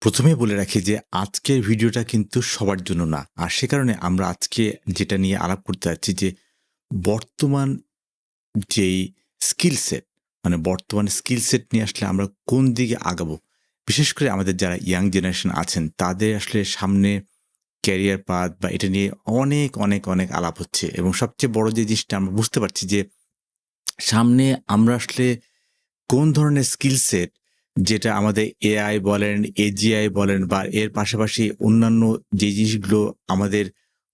প্রথমেই বলে রাখি যে আজকের ভিডিওটা কিন্তু সবার জন্য না। আর সে কারণে আমরা আজকে যেটা নিয়ে আলাপ করতে যাচ্ছি যে বর্তমান যেই স্কিল সেট মানে বর্তমান স্কিল সেট নিয়ে আসলে আমরা কোন দিকে আগাবো? বিশেষ করে আমাদের যারা ইয়াং জেনারেশন আছেন তাদের আসলে সামনে ক্যারিয়ার পাথ বা এটা নিয়ে অনেক আলাপ হচ্ছে এবং সবচেয়ে বড় যে জিনিসটা আমরা বুঝতে পারছি যে সামনে আমরা আসলে কোন ধরনের স্কিল সেট যেটা আমাদের এআই বলেন, এজিআই বলেন বা এর পাশাপাশি অন্যান্য যে জিনিসগুলো আমাদের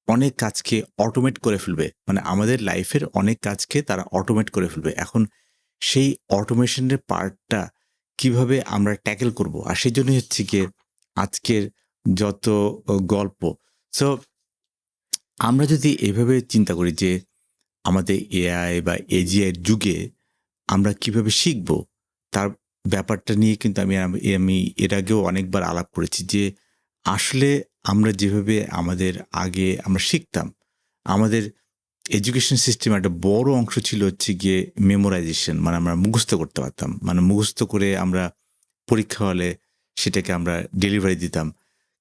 অনেক কাজকে অটোমেট করে ফেলবে। মানে আমাদের লাইফের অনেক কাজকে তারা অটোমেট করে ফেলবে। এখন সেই অটোমেশনের পার্টটা কিভাবে আমরা ট্যাকেল করব? আর সেজন্যই হচ্ছে গিয়ে আজকের যত গল্প। সো আমরা যদি এভাবে চিন্তা করি যে আমাদের এআই বা এজিআই এর যুগে আমরা কিভাবে শিখব? তার ব্যাপারটা নিয়ে কিন্তু আমি এর আগেও অনেকবার আলাপ করেছি যে, আসলে আমরা যেভাবে আমাদের আগে আমরা শিখতাম, আমাদের এডুকেশন সিস্টেম একটা বড় অংশ ছিল হচ্ছে গিয়ে মেমোরাইজেশন। মানে আমরা মুখস্থ করতে পারতাম। মানে মুখস্থ করে আমরা পরীক্ষা হলে সেটাকে আমরা ডেলিভারি দিতাম।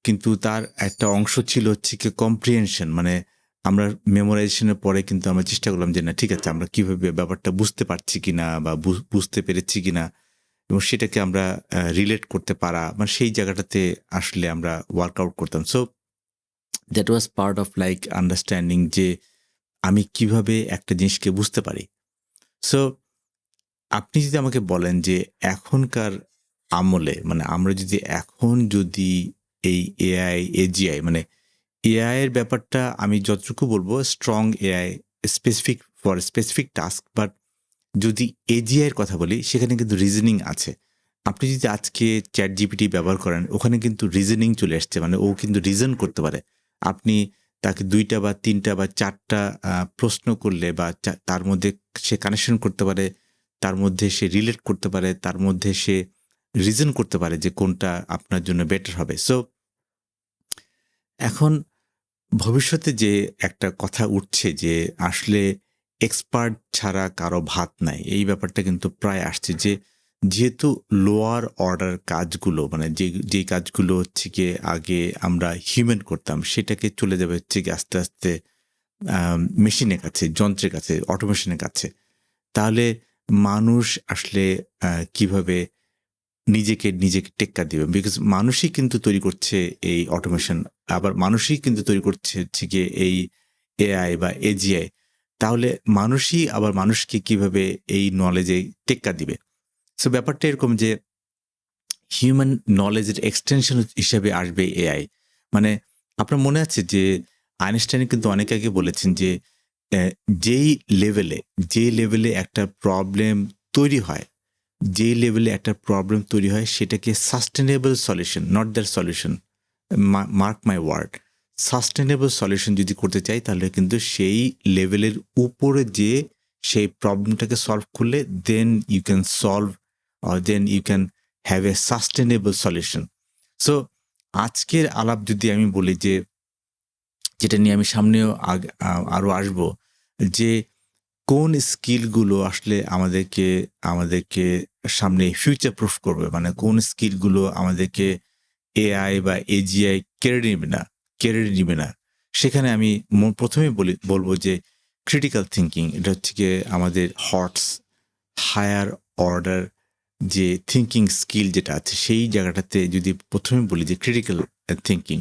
কিন্তু তার একটা অংশ ছিল হচ্ছে গিয়ে কম্প্রিহেনশন মানে আমরা মেমোরাইজেশন এর পরে কিন্তু আমরা চেষ্টা করলাম যে না ঠিক আছে আমরা কিভাবে ব্যাপারটা বুঝতে পারছি কিনা বা বুঝতে পেরেছি কিনা এবং সেটাকে আমরা রিলেট করতে পারা মানে সেই জায়গাটাতে আসলে আমরা ওয়ার্কআউট করতাম। So that was part of like understanding যে আমি কিভাবে একটা জিনিসকে বুঝতে পারি। সো আপনি যদি আমাকে বলেন যে এখনকার আমলে মানে আমরা যদি এই এআই, এজিআই মানে এআই এর ব্যাপারটা আমি যতটুকু বলব strong AI specific for specific task but যদি এজিআই এর কথা বলি সেখানে কিন্তু রিজনিং আছে। আপনি যদি আজকে ChatGPT ব্যবহার করেন ওখানে কিন্তু রিজনিং চলে আসছে। মানে ও কিন্তু রিজন করতে পারে। আপনি তাকে ২ টা বা ৩ টা বা ৪ টা প্রশ্ন করলে বা তার মধ্যে সে কানেকশন করতে পারে, তার মধ্যে সে রিলেট করতে পারে, তার মধ্যে সে রিজন করতে পারে যে কোনটা আপনার জন্য বেটার হবে। সো এখন ভবিষ্যতে যে একটা কথা উঠছে যে আসলে এক্সপার্ট ছাড়া কারো ভাত নাই। এই ব্যাপারটা কিন্তু প্রায় আসছে যে যেহেতু লোয়ার অর্ডার কাজগুলো মানে যেই কাজগুলো হচ্ছে গিয়ে আগে আমরা হিউম্যান করতাম সেটাকে চলে যাবে হচ্ছে গিয়ে আস্তে মেশিনের কাছে, যন্ত্রের কাছে, অটোমেশনের কাছে। তাহলে মানুষ আসলে কিভাবে নিজেকে টেক্কা দিবে। বিকজ মানুষই কিন্তু তৈরি করছে এই অটোমেশন। আবার মানুষই কিন্তু তৈরি করছে হচ্ছে গিয়ে এই এআই বা এজিআই। তাহলে মানুষই আবার মানুষকে কিভাবে এই নলেজে টেক্কা দিবে? সো ব্যাপারটা এরকম যে হিউম্যান নলেজের এক্সটেনশন হিসেবে আসবে এআই। মানে আপনার মনে আছে যে আইনস্টাইন কিন্তু অনেক আগে বলেছেন যে অ্যা যেই লেভেলে যে লেভেলে একটা প্রবলেম তৈরি হয় যে লেভেলে একটা প্রবলেম তৈরি হয় সেটাকে sustainable solution not that solution mark my word sustainable solution যদি করতে চাই তাহলে কিন্তু সেই লেভেলের উপরে যে সেই প্রবলেমটাকে সলভ করলে then you can solve or then you can have a sustainable solution. So আজকের আলাপ যদি আমি বলি যে যেটা নিয়ে আমি সামনেও আরো আসবো যে কোন স্কিলগুলো আসলে আমাদেরকে সামনে ফিউচার প্রুফ করবে? মানে কোন স্কিলগুলো আমাদেরকে এআই বা এজিআই কেড়ে নিবে না। সেখানে আমি ১ম এই বলব যে ক্রিটিক্যাল থিংকিং এটা হচ্ছে গিয়ে আমাদের হায়ার অর্ডার যে থিংকিং স্কিল যেটা আছে সেই জায়গাটাতে যদি ১ম এ বলি যে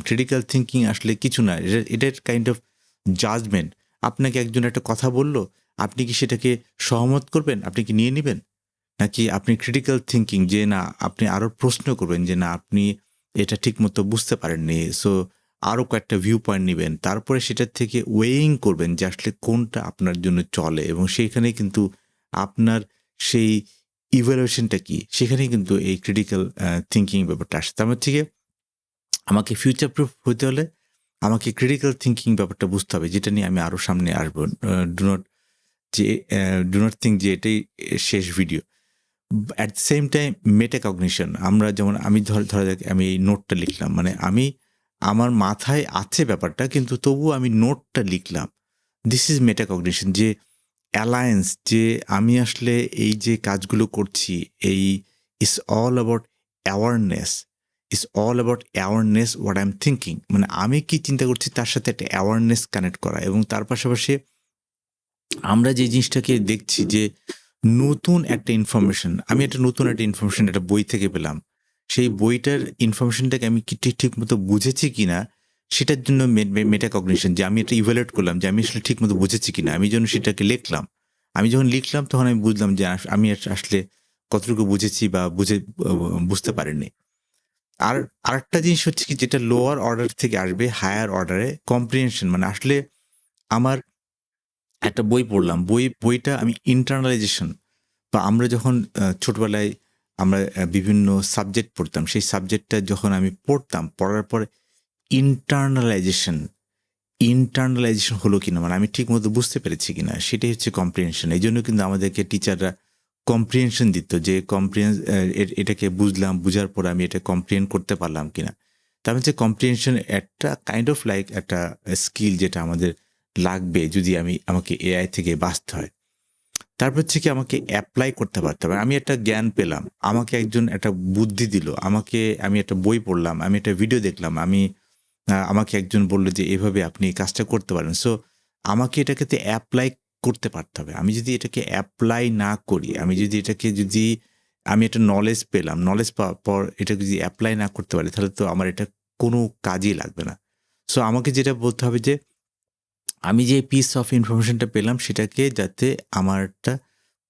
ক্রিটিক্যাল থিংকিং আসলে কিছু না। এটার কাইন্ড অফ জাজমেন্ট। আপনাকে একজন একটা কথা বলল, আপনি কি সেটাকে সহমত করবেন? আপনি কি নিয়ে নিবেন? নাকি আপনি ক্রিটিক্যাল থিংকিং যে না আপনি আরো প্রশ্ন করবেন যে না আপনি এটা ঠিকমতো বুঝতে পারেননি। সো আরো কয়েকটা ভিউ পয়েন্ট নিবেন। তারপরে সেটার থেকে ওয়েইং করবেন যে আসলে কোনটা আপনার জন্য চলে এবং সেইখানেই কিন্তু আপনার সেই ইভ্যালুয়েশনটা কি? সেখানেই কিন্তু এই ক্রিটিক্যাল থিংকিং ব্যাপারটা আসে। তার মানে হচ্ছে গিয়ে আমাকে ফিউচার প্রুফ হইতে হলে আমাকে ক্রিটিক্যাল থিংকিং ব্যাপারটা বুঝতে হবে যেটা নিয়ে আমি আরো সামনে আসবো। ডু নট যে ডু নট থিংক যে এটাই শেষ video. At the same time metacognition আমরা যেমন আমি ধরা যাক আমি এই নোটটা লিখলাম। মানে আমি আমার মাথায় আছে ব্যাপারটা কিন্তু তবুও আমি নোটটা লিখলাম। দিস ইজ মেটাকগনিশন যে অ্যালায়েন্স যে আমি আসলে এই যে কাজগুলো করছি এই it's all about awareness. It's all about awareness what I am thinking, মানে আমি কি চিন্তা করছি তার সাথে একটা অ্যাওয়ারনেস কানেক্ট করা, এবং তার পাশাপাশি আমরা যে জিনিসটাকে দেখছি যে নতুন একটা ইনফরমেশন, আমি একটা নতুন একটা ইনফরমেশন একটা বই থেকে পেলাম। সেই বইটার ইনফরমেশনটাকে আমি কি ঠিকমতো বুঝেছি কিনা সেটার জন্য মেটাকগনিশন, যে আমি এটা ইভালুয়েট করলাম যে আমি আসলে ঠিকমতো বুঝেছি কিনা। আমি যখন সেটাকে লিখলাম, আমি যখন লিখলাম তখন আমি বুঝলাম যে আমি আসলে কতটুকু বুঝেছি বা বুঝতে পারিনি। আর আরেকটা জিনিস হচ্ছে কি, যেটা লোয়ার অর্ডার থেকে আসবে হায়ার অর্ডারে কম্প্রিহেনশন, মানে আসলে আমার একটা বই পড়লাম। বইটা আমি ইন্টারনালাইজেশন, বা আমরা যখন ছোটবেলায় আমরা বিভিন্ন সাবজেক্ট পড়তাম, সেই সাবজেক্টটা যখন আমি পড়তাম, পড়ার পরে ইন্টারনালাইজেশন ইন্টারনালাইজেশন হলো কিনা, মানে আমি ঠিকমতো বুঝতে পেরেছি কিনা, সেটাই হচ্ছে কম্প্রিহেনশন। এইজন্য কিন্তু আমাদেরকে টিচাররা কম্প্রিহেনশন দিত, যে এটাকে বুঝলাম, বুঝার পরে আমি এটা কম্প্রিহেন্ড করতে পারলাম কিনা। তার হচ্ছে কম্প্রিহেনশন একটা কাইন্ড অফ লাইক একটা স্কিল যেটা আমাদের লাগবে যদি আমাকে এআই থেকে বাঁচতে হয়। তারপর হচ্ছে কি, আমাকে এপ্লাই করতে পারতে হবে। আমি একটা জ্ঞান পেলাম, আমাকে একজন একটা বুদ্ধি দিল, আমি একটা বই পড়লাম, আমি একটা ভিডিও দেখলাম, আমাকে একজন বলল যে এভাবে আপনি কাজটা করতে পারেন। সো আমাকে এটাকে এপ্লাই করতে পারতে হবে। আমি যদি এটাকে এপ্লাই না করি, আমি একটা নলেজ পেলাম, নলেজ পাওয়ার পর এটাকে যদি এপ্লাই না করতে পারি, তাহলে তো আমার এটা কোনো কাজেই লাগবে না। সো আমাকে যেটা বলতে হবে যে আমি যে পিস অফ ইনফরমেশনটা পেলাম সেটাকে যাতে আমার একটা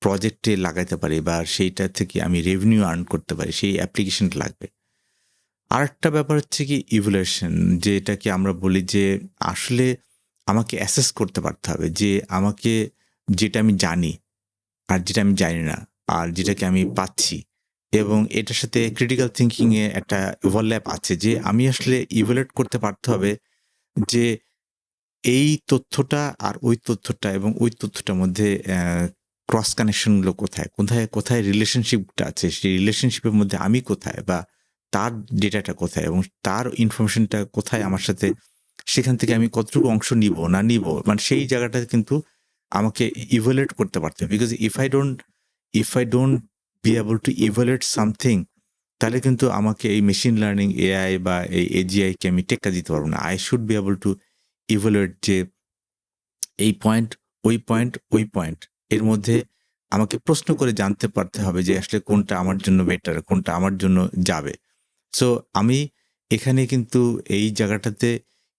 প্রজেক্টে লাগাইতে পারি, বা সেইটা থেকে আমি রেভিনিউ আর্ন করতে পারি, সেই অ্যাপ্লিকেশনটা লাগবে। আরেকটা ব্যাপার হচ্ছে কি ইভ্যালুয়েশন, যেটাকে আমরা বলি যে আসলে আমাকে অ্যাসেস করতে পারতে হবে যে আমাকে যেটা আমি জানি আর যেটা আমি জানি না, আর যেটাকে আমি পাচ্ছি, এবং এটার সাথে ক্রিটিক্যাল থিঙ্কিং এ একটা ওভারল্যাপ আছে, যে আমি আসলে ইভ্যালুয়েট করতে পারতে হবে যে এই তথ্যটা আর ওই তথ্যটা এবং ওই তথ্যটার মধ্যে ক্রস কানেকশন গুলো কোথায়, কোথায় রিলেশনশিপটা আছে, সেই রিলেশনশিপের মধ্যে আমি কোথায়, বা তার ডেটাটা কোথায় এবং তার ইনফরমেশনটা কোথায় আমার সাথে, সেখান থেকে আমি কতটুকু অংশ নিব না নিব, মানে সেই জায়গাটা কিন্তু আমাকে ইভালুয়েট করতে পারতে হবে। Because if I don't be able to evaluate something, তাহলে কিন্তু আমাকে এই মেশিন লার্নিং এআই বা এই এজিআই কে আমি টেক্কা দিতে পারবো না। I should be able to evaluate যে এই পয়েন্ট, ওই পয়েন্ট এর মধ্যে আমাকে প্রশ্ন করে জানতে পারতে হবে যে আসলে কোনটা আমার জন্য বেটার, কোনটা আমার জন্য যাবে। সো আমি এখানে কিন্তু এই জায়গাটাতে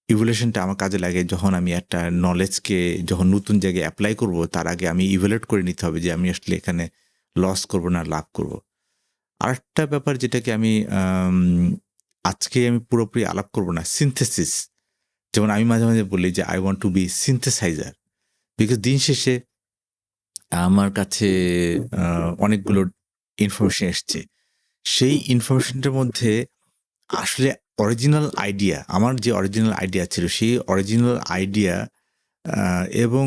ইভ্যালুয়েশনটা আমার কাজে লাগে, যখন আমি একটা নলেজকে যখন নতুন জায়গায় এপ্লাই করব, তার আগে আমি ইভ্যালুয়েট করে নিতে হবে যে আমি আসলে এখানে লস করব না লাভ করব। আরেকটা ব্যাপার যেটাকে আজকে আমি পুরোপুরি আলাপ করব না, সিনথেসিস। যেমন আমি মাঝে, মাঝে বলি যে I want to be synthesiser. Because দিন শেষে আমার কাছে অনেকগুলো ইনফরমেশন এসছে। সেই ইনফরমেশনটার মধ্যে আসলে আমার যে অরিজিনাল আইডিয়া ছিল, সেই অরিজিনাল আইডিয়া এবং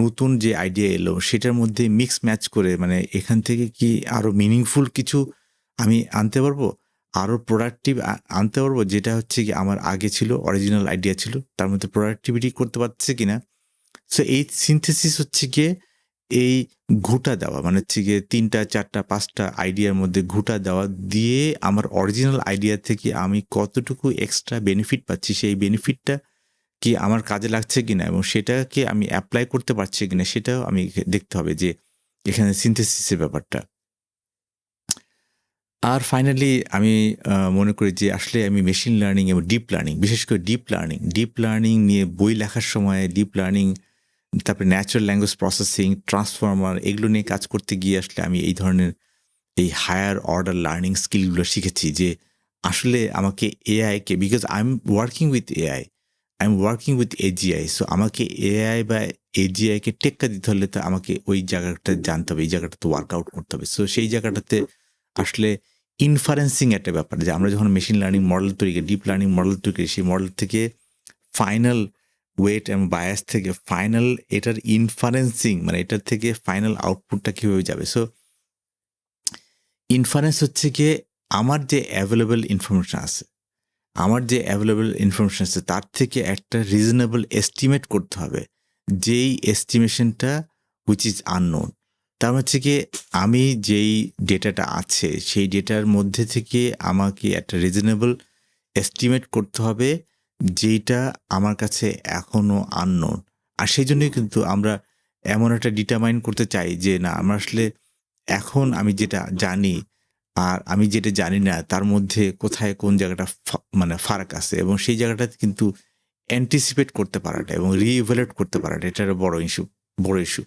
নতুন যে আইডিয়া এলো সেটার মধ্যে মিক্স ম্যাচ করে, মানে এখান থেকে কি আরো মিনিংফুল কিছু আমি আনতে পারবো? আরো প্রোডাক্টিভ আনতে পারবো? যেটা হচ্ছে কি আমার আগে ছিল, অরিজিনাল আইডিয়া ছিল, তার মধ্যে প্রোডাক্টিভিটি করতে পারছে কিনা? সো এই সিনথেসিস হচ্ছে গিয়ে এই ঘুঁটা দেওয়া, মানে হচ্ছে গিয়ে ৩টা ৪টা ৫টা আইডিয়ার মধ্যে ঘুঁটা দেওয়া দিয়ে আমার অরিজিনাল আইডিয়া থেকে আমি কতটুকু এক্সট্রা বেনিফিট পাচ্ছি, সেই বেনিফিটটা কি আমার কাজে লাগছে কিনা এবং সেটাকে আমি এপ্লাই করতে পারছি কিনা, সেটাও আমি দেখতে হবে যে এখানে সিনথেসিসের ব্যাপারটা। আর ফাইনালি আমি মনে করি যে আসলে আমি মেশিন লার্নিং এবং ডিপ লার্নিং, বিশেষ করে ডিপ লার্নিং নিয়ে বই লেখার সময় ডিপ লার্নিং, তারপরে ন্যাচারাল ল্যাঙ্গুয়েজ প্রসেসিং, ট্রান্সফর্মার, এগুলো নিয়ে কাজ করতে গিয়ে আসলে আমি এই ধরনের এই হায়ার অর্ডার লার্নিং স্কিলগুলো শিখেছি, যে আসলে আমাকে এআইকে, because I am working with AGI, so আমাকে এআই বা এজিআইকে টেক্কা দিতে হলে তো আমাকে ওই জায়গাটা জানতে হবে, এই জায়গাটাতে ওয়ার্কআউট করতে হবে। সো সেই জায়গাটাতে আসলে ইনফারেন্সিং একটা ব্যাপার, যে আমরা যখন মেশিন লার্নিং মডেল তৈরি করি, ডিপ লার্নিং মডেল তৈরি করি, সেই মডেল থেকে ফাইনাল ওয়েট এবং বায়াস থেকে ফাইনাল এটার ইনফারেন্সিং, মানে এটার থেকে ফাইনাল আউটপুটটা কিভাবে যাবে। সো ইনফারেন্স হচ্ছে গিয়ে আমার যে অ্যাভেলেবল ইনফরমেশন আছে তার থেকে একটা রিজনেবল এস্টিমেট করতে হবে, যেই এস্টিমেশনটা হুইচ ইজ আননোন। তার হচ্ছে গিয়ে আমি যেই ডেটাটা আছে সেই ডেটার মধ্যে থেকে আমাকে একটা রিজনেবল এস্টিমেট করতে হবে যেটা আমার কাছে এখনো আননোন। আর সেই জন্যই কিন্তু আমরা এমন একটা ডিটারমাইন করতে চাই যে না আমরা আসলে এখন আমি যেটা জানি আর আমি যেটা জানি না তার মধ্যে কোথায় কোন জায়গাটা মানে ফারাক আছে এবং সেই জায়গাটাতে কিন্তু অ্যান্টিসিপেট করতে পারাটা এবং রিইভ্যালুয়েট করতে পারাটা এটা একটা বড় ইস্যু।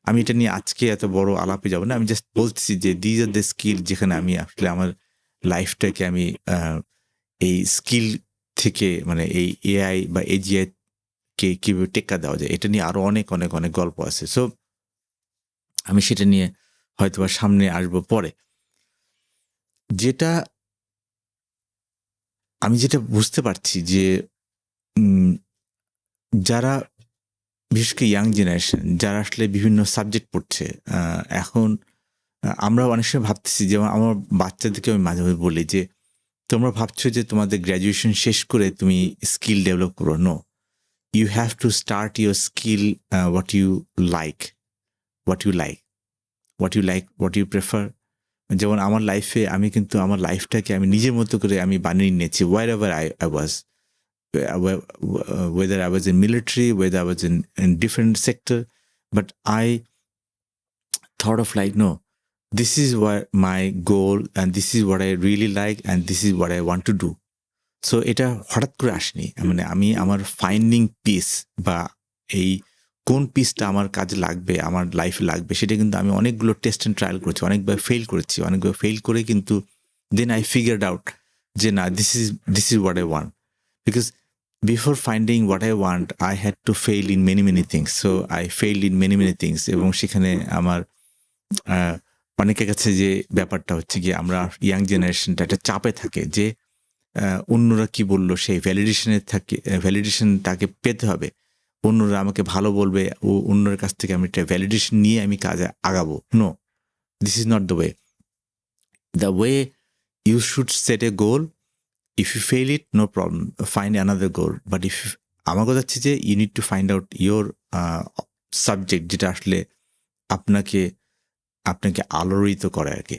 আমি এটা নিয়ে আজকে এত বড় আলাপে যাব না। আমি জাস্ট বলতেছি যে দিস আর দ্য স্কিল যেখানে আমি আসলে আমার লাইফটাকে আমি এই স্কিল থেকে মানে এই এআই বা এজিআই কে কিভাবে টেক্কা দেওয়া যায় এটা নিয়ে আরো অনেক অনেক অনেক গল্প আছে। সো আমি সেটা নিয়ে হয়তোবা সামনে আসবো পরে। যেটা আমি যেটা বুঝতে পারছি যে যারা বিশেষ করে ইয়াং জেনারেশন যারা আসলে বিভিন্ন সাবজেক্ট পড়ছে এখন আমরা অনেক সময় ভাবতেছি যেমন আমার বাচ্চাদেরকে আমি মাঝে মাঝে বলি যে তোমরা ভাবছো যে তোমাদের গ্র্যাজুয়েশন শেষ করে তুমি স্কিল ডেভেলপ করো। No, you have to start your skill what you like what you like what you prefer. যেমন আমার লাইফে আমি কিন্তু আমার লাইফটাকে আমি নিজের মতো করে আমি বানিয়ে নিয়েছি wherever I was, whether I was in military, whether I was in different sector, but I thought of like, no, this is what my goal and this is what I really like and this is what I want to do. So এটা হঠাৎ করে আসেনি। মানে আমি আমার finding piece বা এই কোন পিসটা আমার কাজে লাগবে, আমার লাইফে লাগবে সেটা কিন্তু আমি অনেকগুলো টেস্ট অ্যান্ড ট্রায়াল করেছি, অনেকবার ফেল করেছি, অনেকবার ফেল করে কিন্তু দেন আই ফিগার্ড আউট যে না this is what I want. Because before finding what I want I had to fail in many things. So I failed in many things এবং সেখানে আমার অনেকের কাছে যে ব্যাপারটা হচ্ছে গিয়ে আমরা ইয়াং জেনারেশনটা একটা চাপে থাকে যে অন্যরা কি বললো সেই ভ্যালিডেশন তাকে পেতে হবে, অন্যরা আমাকে ভালো বলবে ও অন্যের কাছ থেকে আমি একটা ভ্যালিডেশন নিয়ে আমি কাজে আগাবো। No, this is not the way you should set a goal. If you fail it no problem, find another goal, but if আমার কথা হচ্ছে যে you need to find out your subject যেটা আসলে আপনাকে আলোড়িত করে আর কি।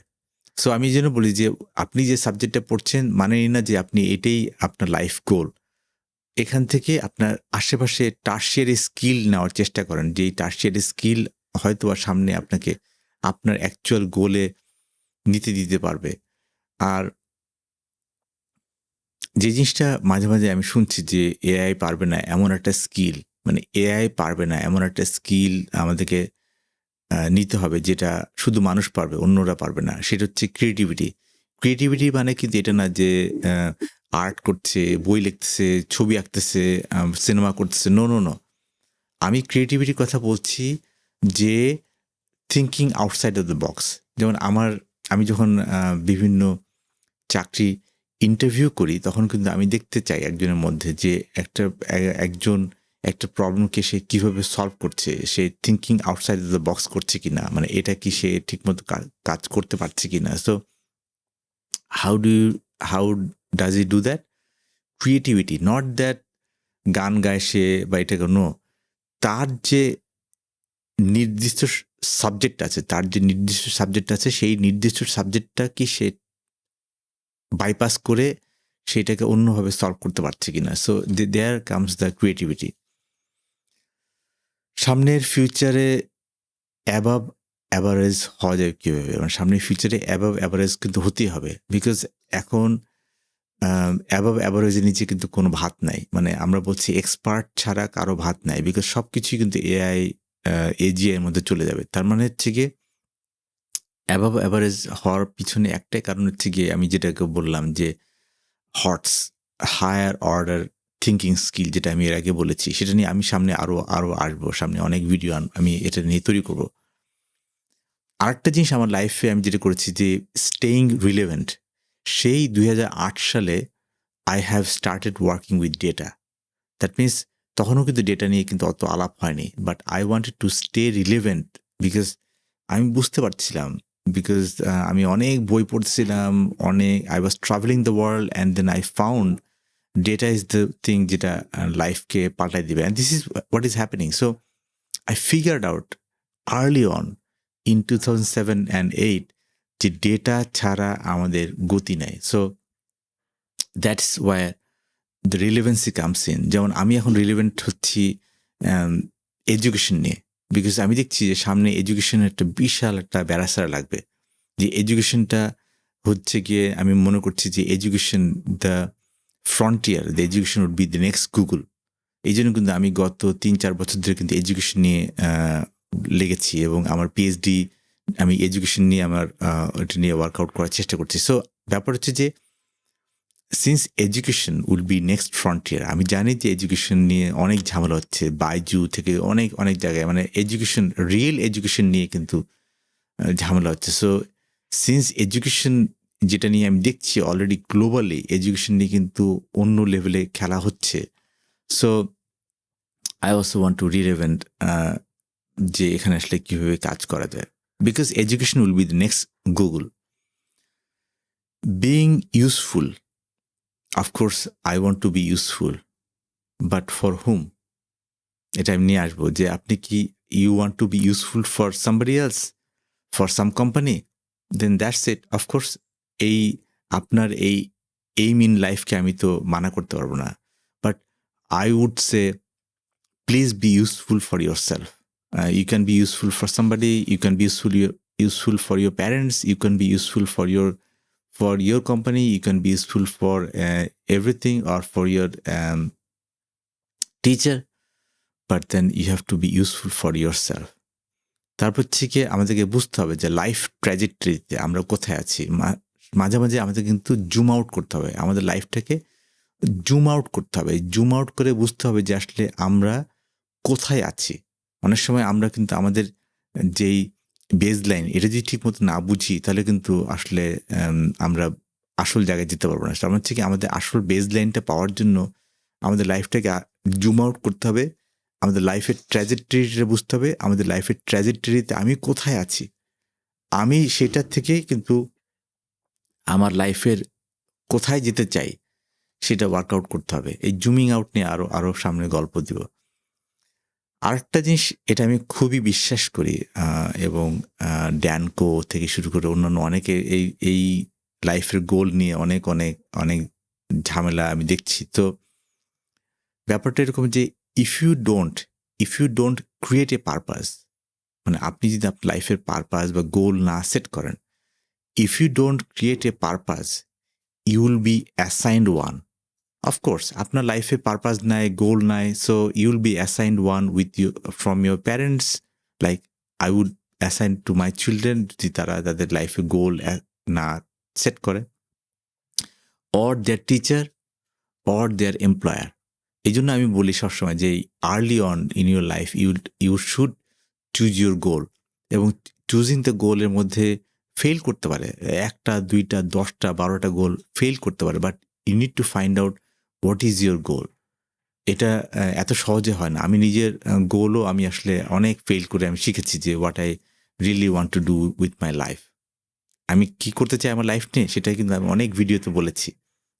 সো আমি যেন বলি যে আপনি যে সাবজেক্টটা পড়ছেন মানে না যে আপনি এটাই আপনার লাইফ গোল। এখান থেকে আপনার আশেপাশে টার্সিয়ারি স্কিল নেওয়ার চেষ্টা করেন, যে এই টার্সিয়ারি স্কিল হয়তো আর সামনে আপনাকে আপনার অ্যাকচুয়াল গোলে নিতে দিতে পারবে। আর যে জিনিসটা মাঝে মাঝে আমি শুনছি যে এআই পারবে না এমন একটা স্কিল, মানে এআই পারবে না এমন একটা স্কিল আমাদেরকে নিতে হবে যেটা শুধু মানুষ পারবে অন্যরা পারবে না, সেটা হচ্ছে ক্রিয়েটিভিটি মানে কিন্তু এটা না যে আর্ট করছে, বই লিখতেছে, ছবি আঁকতেছে, সিনেমা করতেছে। নো নো নো, আমি ক্রিয়েটিভিটির কথা বলছি যে thinking outside of the box. যেমন আমি যখন বিভিন্ন চাকরি ইন্টারভিউ করি তখন কিন্তু আমি দেখতে চাই একজনের মধ্যে যে একজন একটা প্রবলেমকে সে কিভাবে সলভ করছে, সে thinking outside of the box করছে কিনা, মানে এটা কি সে ঠিকমতো কাজ করতে পারছে কিনা। So how does he do that? Creativity, not that গান গায় সে বা এটা কোনো, তার যে নির্দিষ্ট সাবজেক্ট আছে সেই নির্দিষ্ট সাবজেক্টটা কি সে বাইপাস করে সেটাকে অন্যভাবে সলভ করতে পারছে কিনা। So there comes the creativity. সামনের ফিউচারে অ্যাবাভ অ্যাভারেজ হওয়া যায় কীভাবে, মানে সামনের ফিউচারে অ্যাবাভ অ্যাভারেজ কিন্তু হতেই হবে। বিকজ এখন অ্যাবাভ অ্যাভারেজের নিচে কিন্তু কোনো ভাত নাই, মানে আমরা বলছি এক্সপার্ট ছাড়া কারো ভাত নাই। বিকজ সব কিছুই কিন্তু এজিআই এর মধ্যে চলে যাবে। তার মানে হচ্ছে গিয়ে অ্যাবাভ অ্যাভারেজ হওয়ার পিছনে একটাই কারণ হচ্ছে গিয়ে আমি যেটাকে বললাম যে হায়ার অর্ডার থিঙ্কিং স্কিল, যেটা আমি এর আগে বলেছি, সেটা নিয়ে আমি সামনে আরো আসবো, সামনে অনেক ভিডিও আমি এটা নিয়ে তৈরি করবো। আরেকটা জিনিস আমার লাইফে আমি যেটা করেছি যে স্টেইং রিলেভেন্ট। সেই 2008 সালে I have started working with data. That means তখনও কিন্তু ডেটা নিয়ে কিন্তু অত আলাপ হয়নি, but I wanted to stay relevant. Because আমি বুঝতে পারছিলাম, বিকজ আমি অনেক বই পড়ছিলাম, I was travelling the world and then I found data is the thing যেটা লাইফকে পাল্টাই দিবে, and this is what is happening. So I figured out early on in 2007 and 8 যে ডেটা ছাড়া আমাদের গতি নাই। So that's why the relevancy comes in. যেমন আমি এখন রিলেভেন্ট হচ্ছি এডুকেশন নিয়ে, বিকজ আমি দেখছি যে সামনে এডুকেশনের একটা বিশাল একটা ব্যারাসারা লাগবে। যে এডুকেশনটা হচ্ছে গিয়ে আমি মনে করছি যে education the frontier, the education would be the next Google. এই জন্য কিন্তু আমি গত ৩-৪ বছর ধরে কিন্তু এডুকেশন নিয়ে লেগেছি এবং আমার পিএইচডি আমি এডুকেশন নিয়ে আমার ওটা নিয়ে ওয়ার্কআউট করার চেষ্টা করছি। সো ব্যাপার হচ্ছে যে since education will B next frontier, আমি জানি যে এডুকেশন নিয়ে অনেক ঝামেলা হচ্ছে, বাইজু থেকে অনেক অনেক জায়গায় মানে এডুকেশন, রিয়েল এডুকেশন নিয়ে কিন্তু ঝামেলা হচ্ছে। সো সিন্স এডুকেশন যেটা নিয়ে আমি দেখছি অলরেডি গ্লোবালি এডুকেশন নিয়ে কিন্তু অন্য লেভেলে খেলা হচ্ছে। So I also want to relevant যে এখানে আসলে কীভাবে কাজ করা যায়, because education will be the next Google. Being useful, of course I want to be useful, but for whom, এটা আমি নিয়ে আসবো যে আপনি কি you want to be useful for somebody else, for some company, then that's it. Of course এই আপনার এই এইম ইন লাইফকে আমি তো মানা করতে পারবো না, but I would say please be useful for yourself. You can be useful for somebody. You can be useful for your parents. You can be useful for your company. You can be useful for everything, or for your teacher. But then you have to be useful for yourself. তারপর থেকে আমাদেরকে বুঝতে হবে যে life ট্র্যাজেক্টরিতে আমরা কোথায় আছি। মাঝে মাঝে আমাদের কিন্তু জুম আউট করতে হবে, আমাদের লাইফটাকে জুম আউট করতে হবে। জুম আউট করে বুঝতে হবে যে আসলে আমরা কোথায় আছি। অনেক সময় আমরা কিন্তু আমাদের যেই বেজ লাইন এটা যদি ঠিক মতো না বুঝি তাহলে কিন্তু আসলে আমরা আসল জায়গায় যেতে পারবো না। সেটা হচ্ছে কি, আমাদের আসল বেজ লাইনটা পাওয়ার জন্য আমাদের লাইফটাকে জুম আউট করতে হবে, আমাদের লাইফের ট্র্যাজেক্টরিটা বুঝতে হবে, আমাদের লাইফের ট্র্যাজেক্টরিতে আমি কোথায় আছি, আমি সেটার থেকে কিন্তু আমার লাইফের কোথায় যেতে চাই সেটা ওয়ার্কআউট করতে হবে। এই জুমিং আউট নিয়ে আরও সামনে গল্প দিব। আরেকটা জিনিস, এটা আমি খুবই বিশ্বাস করি এবং ড্যানকো থেকে শুরু করে অন্যান্য অনেকে এই লাইফের গোল নিয়ে অনেক অনেক অনেক ঝামেলা আমি দেখছি। তো ব্যাপারটা এরকম যে if you don't create a purpose, মানে আপনি যদি আপনার লাইফের পারপাস বা গোল না সেট করেন, if you don't create a purpose you will be assigned one. Of course আপনার লাইফে পারপাস নাই, গোল নাই, so you will be assigned one with you from your parents. Like I would assign to my children, যদি তারা তাদের লাইফে goal না সেট করে, or their teacher, or their employer. এই জন্য আমি বলি সবসময় যে early on in your life you should choose your গোল। এবং চুজিং দ্য গোলের মধ্যে ফেল করতে পারে, 1টা 2টা 10টা 12টা গোল ফেল করতে পারে, but you need to find out what is your goal. এটা এত সহজে হয় না। আমি নিজের গোলও আমি আসলে অনেক ফেল করে আমি শিখেছি যে what I really want to do with my life. আমি কি করতে চাই আমার লাইফ নিয়ে, সেটাই কিন্তু আমি অনেক ভিডিওতে বলেছি,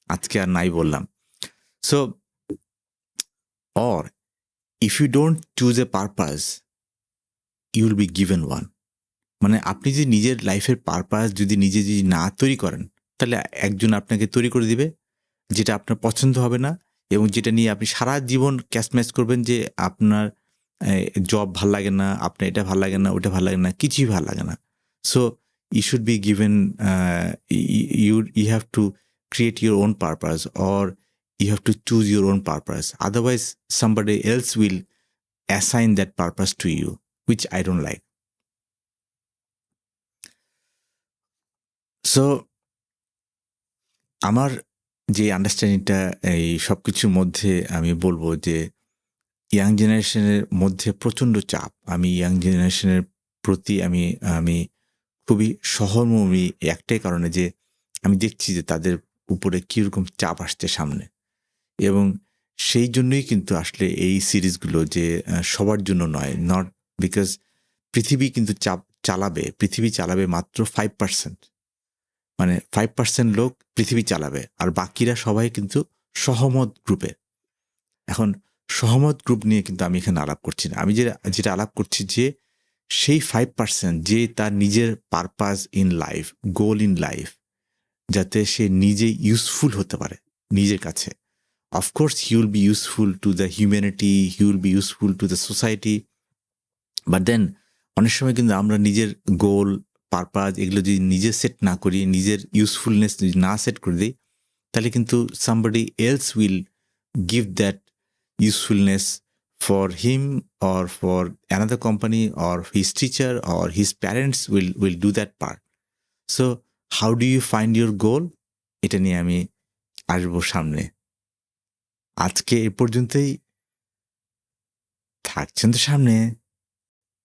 আজকে আর নাই বললাম। So or if you don't choose a purpose you will be given one. মানে আপনি যদি নিজের লাইফের পারপাস যদি না তৈরি করেন, তাহলে একজন আপনাকে তৈরি করে দিবে, যেটা আপনার পছন্দ হবে না এবং যেটা নিয়ে আপনি সারা জীবন ক্যাচম্যাচ করবেন যে আপনার জব ভাল লাগে না, আপনার এটা ভাল লাগে না, ওটা ভাল লাগে না, কিছুই ভাল লাগে না। So you should be given, you have to create your own purpose, or you have to choose your own purpose. Otherwise somebody else will assign that purpose to you, which I don't like. So আমার যে আন্ডারস্ট্যান্ডিংটা এই সব কিছুর মধ্যে আমি বলবো যে young জেনারেশনের মধ্যে প্রচণ্ড চাপ। আমি ইয়াং জেনারেশনের প্রতি আমি খুবই সহমর্মী একটাই কারণে যে আমি দেখছি যে তাদের উপরে কীরকম চাপ আসছে সামনে, এবং সেই জন্যই কিন্তু আসলে এই সিরিজগুলো যে সবার জন্য নয়, নট বিকজ পৃথিবী কিন্তু পৃথিবী চালাবে মাত্র 5%, মানে 5% লোক পৃথিবী চালাবে, আর বাকিরা সবাই কিন্তু সহমত গ্রুপে। এখন সহমত গ্রুপ নিয়ে কিন্তু আমি এখানে আলাপ করছি না, আমি যেটা আলাপ করছি যে সেই 5% যে তার নিজের purpose in life, goal in life, যাতে সে নিজে ইউজফুল হতে পারে নিজের কাছে। Of course he will be useful to the humanity, he will be useful to the society, but then অনেক সময় কিন্তু আমরা নিজের গোল, পারপাস এগুলো যদি নিজে সেট না করি, নিজের ইউজফুলনেস যদি না সেট করে দিই, তাহলে কিন্তু somebody else will give that usefulness for him or for another company or his teacher or his parents will do that part. So how do you find your goal? এটা নিয়ে আমি আসবো সামনে। আজকে এ পর্যন্তই। থাকছেন তো সামনে।